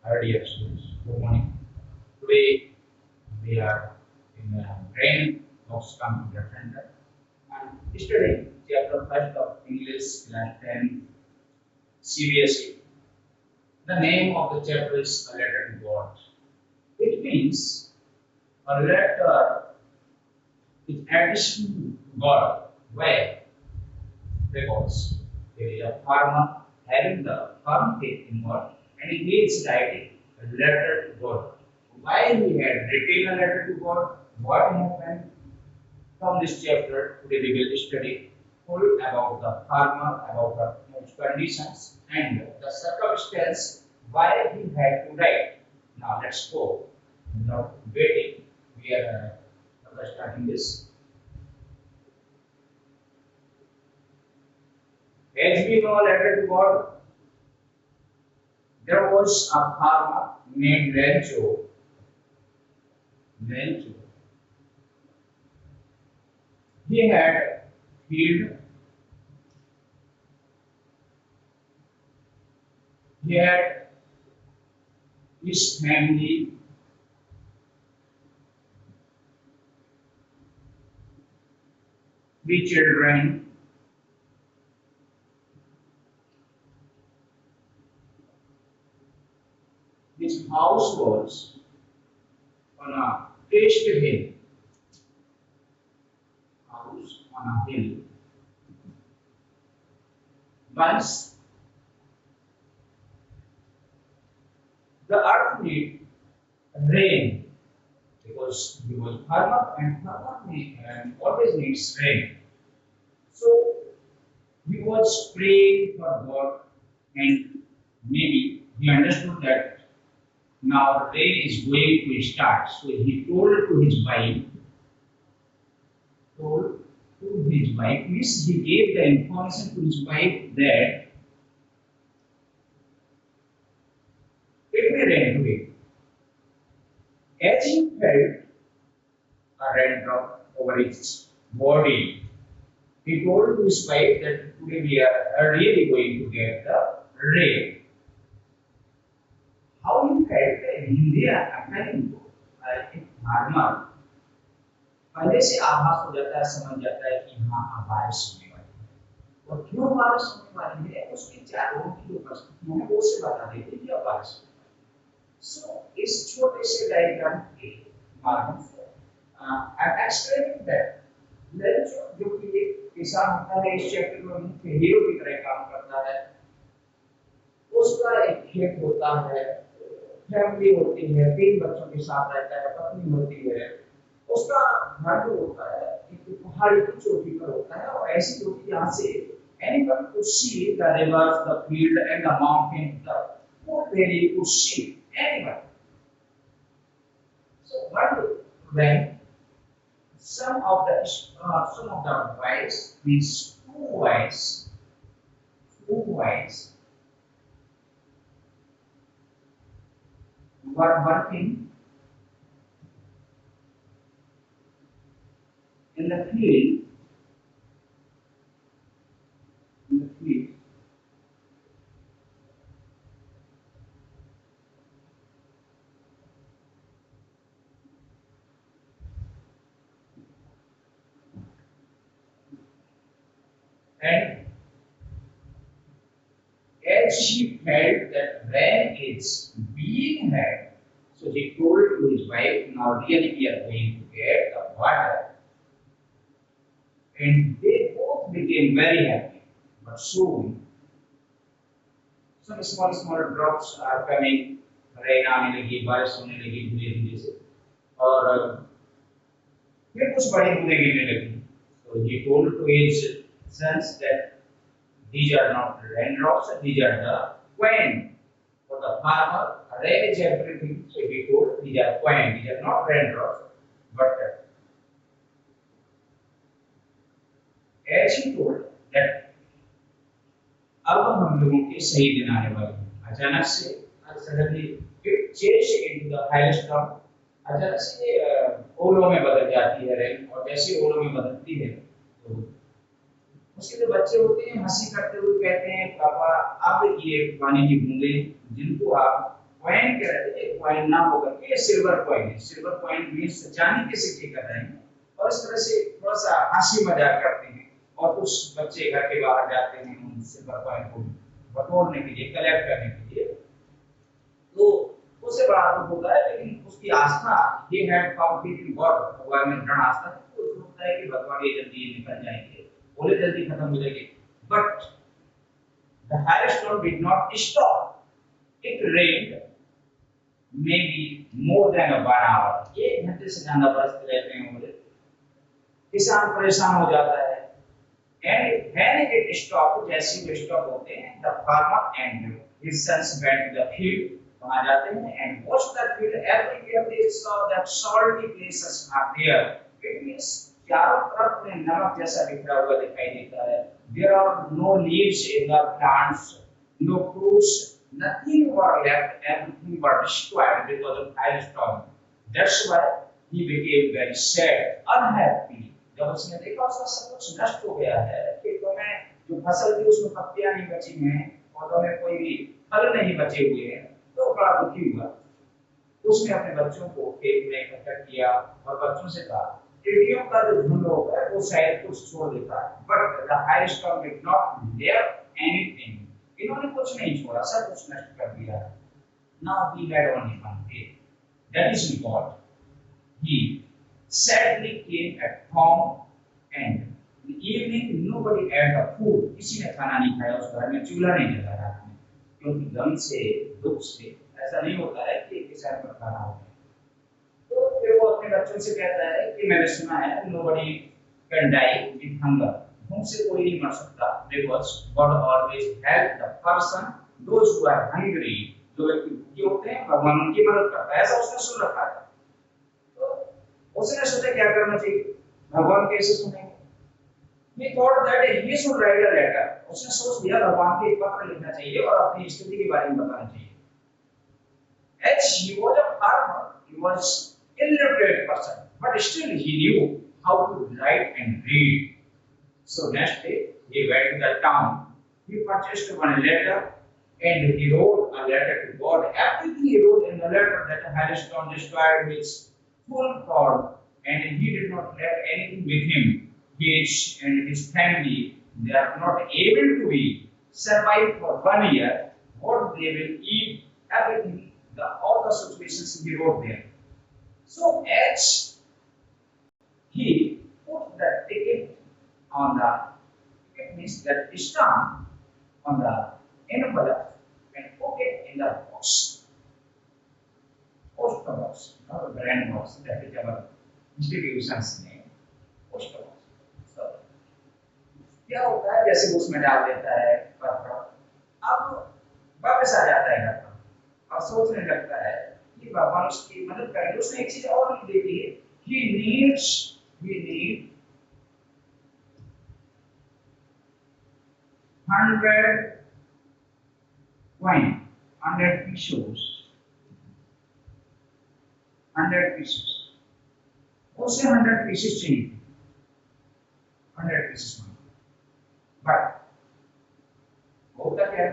Dear students, good morning. Today we are in the brain of computer center and studying chapter first of English class 10 CBSE. The name of the chapter is a letter to God. It means a letter in addition to God. Why? Because there is a farmer having the firm faith in God and he is writing a letter to God. Why he had written a letter to God? What happened? From this chapter, today we will study full about the farmer, about the conditions and the circumstance why he had to write. Now let's go. Without waiting, we are starting this. As we know, letter to God, there was a farmer named Rancho. Rancho. He had field. He had his family, three children. His house was on a placed hill. House on a hill. Once the earth need rain because he was farmer and always needs rain. So he was praying for God and maybe he understood that now rain is going to start. So he told to his wife, means he gave the information to his wife that it may rain today. As he felt a raindrop over his body, he told to his wife that today we are really going to get the rain. How he felt in India, according to एक farmer पहले से आभास हो जाता है, समझ जाता है कि हाँ अब बारिश होने वाली है और क्यों बारिश होने वाली है उसकी चारों की जो परिस्थितियां हैं वो उसे बता देती है कि अब बारिश होने वाली है। सो इस छोटे से डायग्राम के माध्यम से आई एक्सप्लेनिंग दैट लेट्स जो कि एक किसान होता है इस चैप्टर में मुख्य हीरो की तरह काम करता है। उसका एक खेत होता है, फैमिली होती है, 3 बच्चों के साथ रहता है, पत्नी होती है। उसका घर जो होता है एक पहाड़ी की चोटी पर होता है और ऐसी चोटी जहाँ से anyone could see the rivers, the field and the mountain, the whole valley could see anyone. So one day when some of the boys, these two boys were working in the field, in the field, and as she felt that rain is being had, so she told to his wife, now really we are going to get the water. And they both became very happy. But soon, some small drops are coming, rain आने लगी, बारिश होने लगी धीरे धीरे से, और फिर कुछ बड़ी बूंदें गिरने लगी। So he told to his sons that these are not raindrops, these are the coin. For the farmer, rain is everything. So he told these are coin, these are not raindrops. But as he told that अब हम लोगों के सही दिन आने वाले हैं। अचानक से suddenly it changed into the hailstorm. अचानक से ओलों में बदल जाती है रेन और जैसे ओलों में बदलती है तो उसके जो बच्चे होते हैं हंसी करते हुए कहते हैं पापा अब ये पानी की बूंदें जिनको आप कॉइन कह रहे थे, कॉइन ना होकर के सिल्वर कॉइन है। सिल्वर कॉइन मींस चांदी के सिक्के कर रहे हैं और इस तरह से थोड़ा सा हंसी मजाक करते हैं और कुछ बच्चे घर के बाहर जाते हैं उन सिल्वर कॉइन को बटोरने के लिए, कलेक्ट करने के लिए। तो उससे बड़ा दुख होता है, लेकिन उसकी आस्था ये है फाउंड इन गॉड, भगवान में दृढ़ आस्था है, तो उसको लगता है कि भगवान ये जल्दी निकल जाएंगे, बोले जल्दी खत्म हो जाएंगे। But the hailstone did not stop, it rained maybe more than a 1 hour, 1 घंटे से ज्यादा बरसते रहते हैं बोले। किसान परेशान हो जाता है। एंड when it stopped, जैसे ही स्टॉप होते हैं, the farmer and his sons went to the field, वहां जाते हैं and watched the field, everywhere they saw that salty places are there, it means चारों तरफ में नमक जैसा बिखरा हुआ दिखाई देता है। There are no leaves in the plants, no fruits, nothing were left, everything were destroyed because of hailstorm. That's why he became very sad, unhappy. जब उसने देखा उसका सब कुछ नष्ट हो गया है, खेतों में जो फसल थी उसमें पत्तियां नहीं बची हैं, पौधों में कोई भी फल नहीं बचे हुए हैं, तो बड़ा दुखी हुआ। उसने अपने बच्चों को खेत में इकट्ठा किया और बच्चों से कहा, टिड्डियों का जो झुंड होगा है वो शायद कुछ छोड़ देता है, but the hailstorm did not left anything, इन्होंने कुछ नहीं छोड़ा, सब कुछ नष्ट कर दिया। Now he had only one day, that is god. He sadly came at home and in the evening nobody ate the food, किसी ने खाना नहीं खाया, उस घर में चूल्हा नहीं जला रात में, क्योंकि गम से, दुख से ऐसा नहीं होता है कि किसान पर खाना हो। तो फिर वो अपने बच्चों से कहता है कि मैंने सुना है nobody can die with hunger, भूख से कोई नहीं मर सकता, because God always help the person, those who are hungry, जो व्यक्ति भूखे होते हैं भगवान उनकी मदद करता है, ऐसा उसने सुन रखा है। उसने सोचा क्या करना चाहिए, भगवान कैसे सुनेंगे। He thought that he should write a letter, उसने सोच लिया भगवान को एक पत्र लिखना चाहिए और अपनी स्थिति के बारे में बताना चाहिए। As he was a farmer, he was illiterate person, but still he knew how to write and read. So next day he went to the town, he purchased one letter and he wrote a letter to God. Everything he wrote in the letter that the hailstorm destroyed his full form, and he did not left anything with him. He and his family, they are not able to be survive for 1 year. What they will eat, everything, all the situations he wrote there. So as he put the ticket on the, it means that stamp on the envelope and put it in the box. Post box, not a brand box, that is our institution's name. Post box. So, क्या होता है, जैसे उसमें डाल देता है पत्र, अब वापस आ जाता है घर पर और सोचने लगता है कि भगवान उसकी मदद करेंगे। उसने एक चीज और लिख दी है, he need 100 coin, 100 pesos, 100 pieces, उसे 100 pieces चाहिए, 100 pieces में, बट होता क्या है,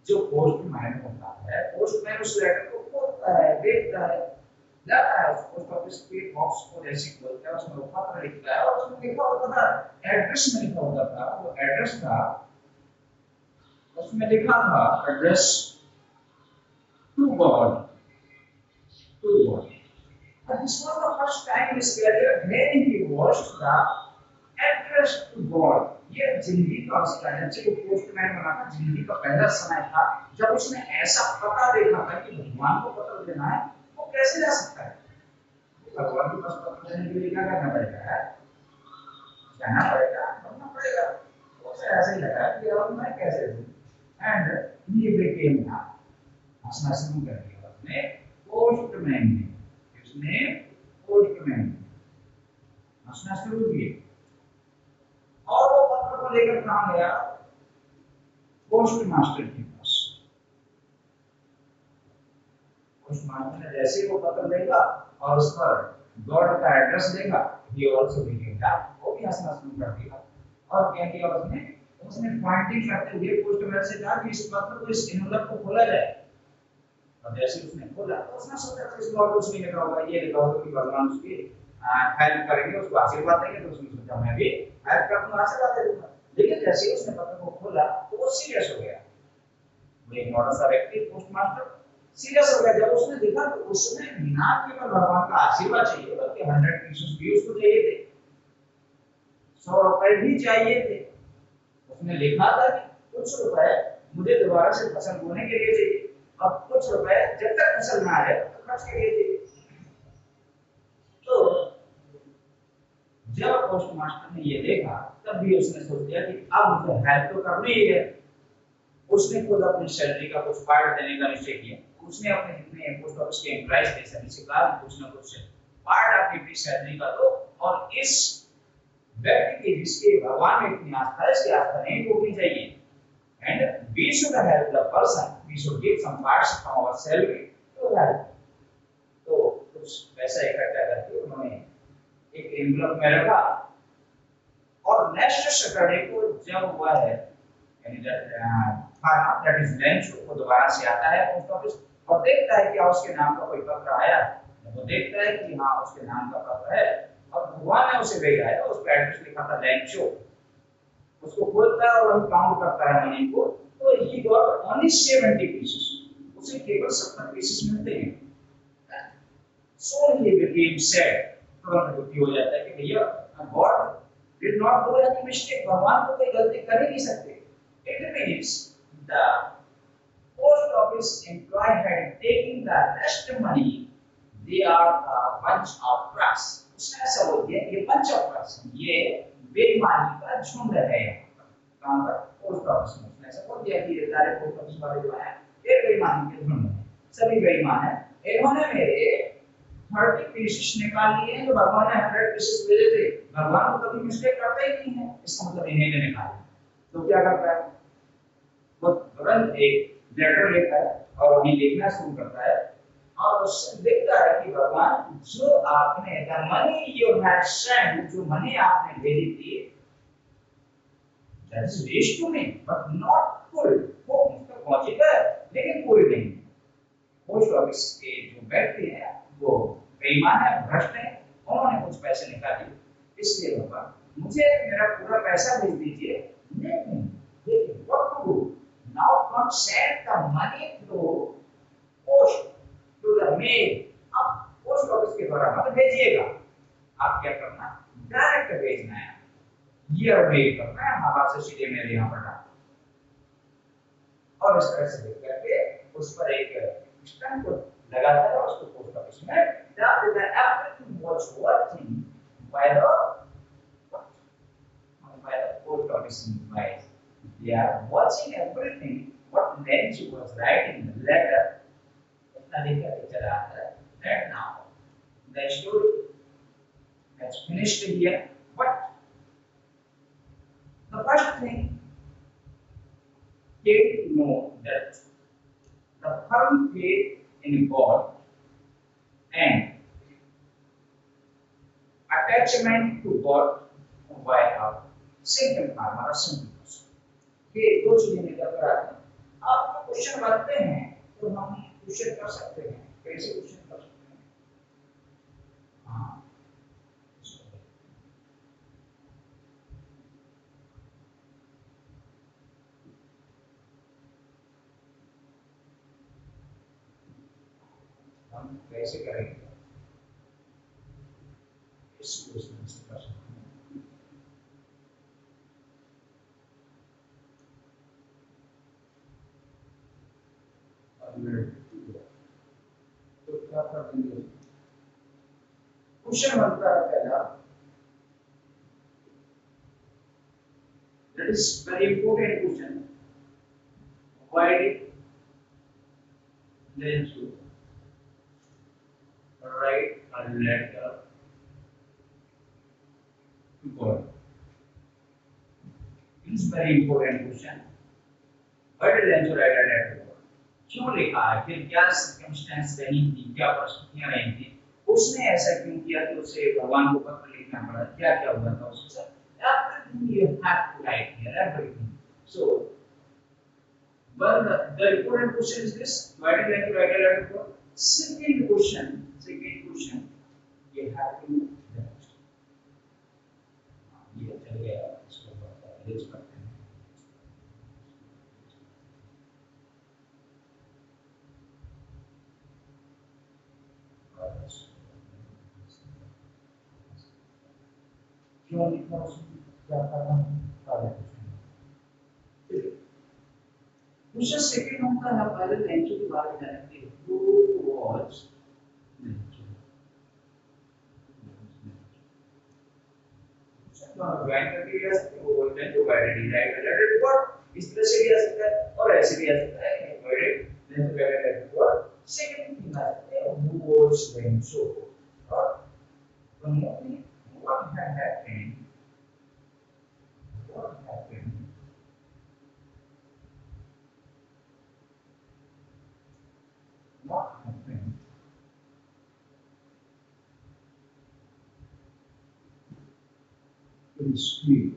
जो पोस्टमैन होता है, पोस्टमैन उस लेटर को खोलता है, देखता है, जाता है पोस्ट ऑफिस के बॉक्स को जैसे खोलता है, उसमें पत्र लिखता है और उसमें लिखा होता था, एड्रेस में लिखा होता था, वो एड्रेस था, उसमें लिखा था address to God, to God. And this was the first time in his career when he watched the address to God. ये जिंदगी का उसका है, जब वो पोस्टमैन बना था, जिंदगी का पहला समय था जब उसने ऐसा पता देखा था कि भगवान को पत्र देना है, वो कैसे जा सकता है। भगवान के पास पत्र देने के लिए क्या करना पड़ेगा, जाना पड़ेगा, करना पड़ेगा। उसे ऐसे ही लगा कि अब मैं कैसे दूं, एंड he became now, हंसना शुरू कर दिया उसने पोस्टमैन ने, उसने पोस्टमैन हंसना शुरू किया और वो पत्र को लेकर कहाँ गया, पोस्ट मास्टर के पास। पोस्ट मास्टर ने जैसे ही वो पत्र देगा और उस पर गॉड का एड्रेस देगा, ये आल्सो लिखेगा, वो भी हंसना शुरू कर दिया और क्या किया उसने, उसने पॉइंटिंग करते हुए पोस्टमैन से कहा कि इस पत्र को, इस एनवलप को खोला जाए। और जैसे उसने खोला तो उसने सोचा कि इसमें और कुछ नहीं लिखा होगा, ये लिखा होगा कि भगवान उसकी हेल्प करेंगे, उसको आशीर्वाद देंगे। तो उसने सोचा मैं भी हेल्प कर दूंगा, आशीर्वाद दे दूंगा। लेकिन जैसे ही उसने पत्र को खोला तो वो सीरियस हो गया। वो एक नॉर्मल सा व्यक्ति, पोस्टमास्टर, सीरियस हो गया जब उसने देखा तो उसमें ना केवल भगवान का आशीर्वाद चाहिए बल्कि 100 पीसेस भी उसको चाहिए थे, 100 रुपए भी चाहिए थे। उसने लिखा था कि कुछ रुपए मुझे दोबारा से फसल बोने के लिए चाहिए, अब कुछ रुपए जब तक फसल ना आए तब तक खर्च के लिए चाहिए। तो जब पोस्टमास्टर ने ये देखा तब भी उसने सोच लिया कि अब मुझे हेल्प तो करनी ही है। उसने खुद अपनी सैलरी का कुछ पार्ट देने का निश्चय किया। उसने अपने जितने पोस्ट ऑफिस के एम्प्लॉइज थे सभी से कहा कुछ ना कुछ पार्ट आपकी अपनी सैलरी का दो, और इस व्यक्ति की जिसके भगवान में इतनी आस्था है, इसकी आस्था नहीं टूटनी चाहिए। And we should help the person, we should give some parts from our salary to help. तो कुछ पैसा इकट्ठा करके उन्होंने एक एनवलप में रखा, और नेक्स्ट सैटरडे को जब हुआ है यानी दैट इज लंच, वो दोबारा से आता है पोस्ट ऑफिस और देखता है कि उसके नाम का कोई पत्र आया। वो देखता है कि हाँ उसके नाम का पत्र है और भगवान ने उसे भेजा है, उस पर एड्रेस लिखा था लंचो। उसको खोलता है और वही काउंट करता है मनी को, तो ही गॉट ओनली 70 पीसेस, उसे केवल 70 पीसेस मिलते हैं। सो ही बिकेम सैड, तुरंत दुखी हो जाता है कि भैया God did not do any mistake, भगवान तो कोई गलती कर ही नहीं सकते। It means the post office employee had taken the rest money. They are a bunch of trucks. उसने ऐसा बोल दिया ये bunch of trucks, ये बेईमानी का झुंड है। कहाँ पर? पोस्ट ऑफिस में। उसने ऐसा बोल दिया कि ये सारे पोस्ट ऑफिस वाले जो हैं ये बेईमानी के झुंड हैं, सभी बेईमान हैं। इन्होंने मेरे 30 पीसेस निकाल लिए हैं जो भगवान ने 100 पीसेस भेजे थे। भगवान को कभी मिस्टेक करता ही नहीं है, इसका मतलब इन्हीं ने निकाला। तो क्या करता है वो तुरंत एक लेटर लेता है और वहीं लिखना शुरू करता है और उससे लिखता है कि भगवान जो आपने the money you had sent, जो मनी आपने भेजी थी, that is reach to me but not full, वो मुझ तक पहुंचेगा लेकिन पूरी नहीं। पोस्ट ऑफिस के जो व्यक्ति हैं वो बेईमान है, भ्रष्ट है, उन्होंने कुछ पैसे निकाले, इसलिए भगवान मुझे मेरा पूरा पैसा भेज दीजिए। लेकिन what to do? Now don't send the money through post to the mail. अब पोस्ट ऑफिस के द्वारा मत भेजिएगा, आप क्या करना, डायरेक्ट भेजना है, ये मेल करना है, हमारा से सीधे मेरे यहाँ पर डालना। और इस तरह से लिख करके उस पर एक स्टैंप लगाता है और उसको पोस्ट ऑफिस में डाल देता है। Everything was working by the post office employees. They are watching everything what Nancy was writing in the letter. Right now, the story has finished here. But the first thing came to know that the firm faith in God and attachment to God by a single farmer, a simple person. ये दो चीजें निकल कर आती हैं। आपको question बनते हैं तो हम क्वेश्चन कर सकते हैं, कैसे क्वेश्चन कर सकते हैं? हाँ, हम कैसे करेंगे इस क्वेश्चन से कर सकते हैं। तो क्या कर देंगे? क्वेश्चन बनता है पहला, that is very important question. Why did Lensu write a letter to God? It is very important question. Why did Lensu write a letter to God? क्यों लिखा, फिर क्या सर्कमस्टेंस रही थी, क्या परिस्थितियां रही थी, उसने ऐसा क्यों किया कि उसे भगवान को पत्र लिखना पड़ा, क्या क्या हुआ था उसके साथ? Everything you have to write here, everything. So, the important question is this: why did I write a letter for? Second question, you have to demonstrate. ये चल गया इसको अरेंज करते हैं क्यों लिखा उसमें क्या करना है क्वेश्चन सेकंड होता है पहले नेचर की बात करेंगे who was nature ज्वाइन करके लिया सकते हो वो then divided right related report इस तरह से लिया सकता है और ऐसे लिया सकता है divided then divided report second thing है who was when so और promoting what had happened what happened in speed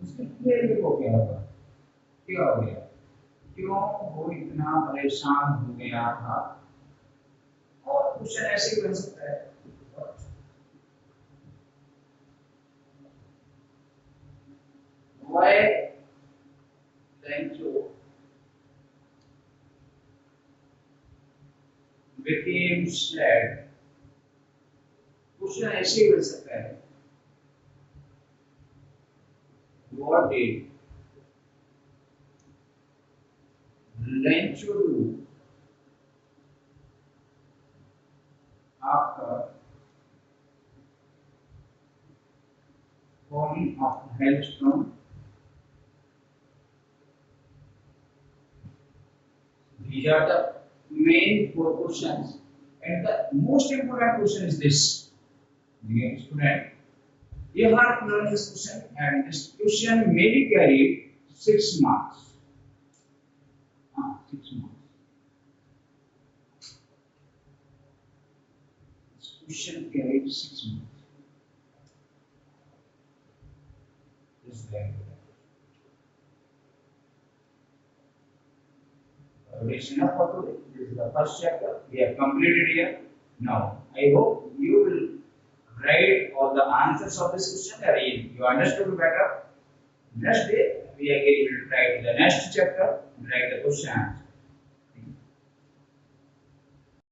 उसके लिए हो गया होगा क्या हो गया क्यों वो इतना परेशान हो गया था और क्वेश्चन ऐसे ही बन सकता है why Rancho became sad question ऐसे ही बन सकता है what did Rancho do after falling off the hailstone these are the main four questions and the most important question is this dear student you have to learn this question and this question may be carried 6 marks 6 marks this question carried 6 marks this is very good it's enough for today. This is the first chapter. We have completed here. Now, I hope you will write all the answers of this question. You understood better. Next day, we again will try the next chapter and write the questions.